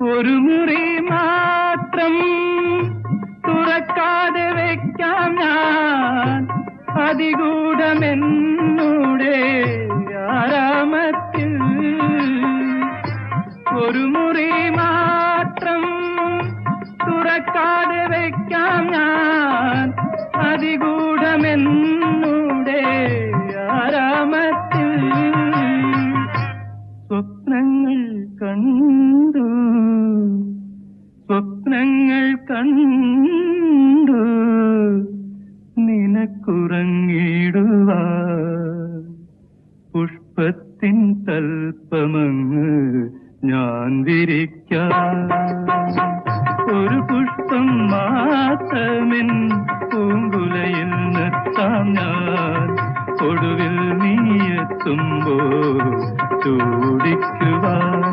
ഒരു മുറി മാത്രം തുറക്കാതെ വെക്കാം ഞാൻ അതിഗൂഢമെന്നൂടെ ആരാമത്തിൽ. ഒരു മുറി മാത്രം തുറക്കാതെ വെക്കാം ഞാൻ അതിഗൂഢമെന്നൂടെ ആരാമത്തിൽ. സ്വപ്നങ്ങൾ കണ്ടു, സ്വപ്നങ്ങൾ കണ്ടു നിനക്കുറങ്ങിടുവാൻ. പുഷ്പത്തിൻ തൽപ്പമങ്ങ് ഞാൻ വിരിക്കാം. ഒരു പുഷ്പം മാത്രമെൻ പൂങ്കുലയിൽ നിർത്താം ഞാൻ. ഒടുവിൽ നീ എത്തുമ്പോൾ ചൂടിക്കുവാൻ.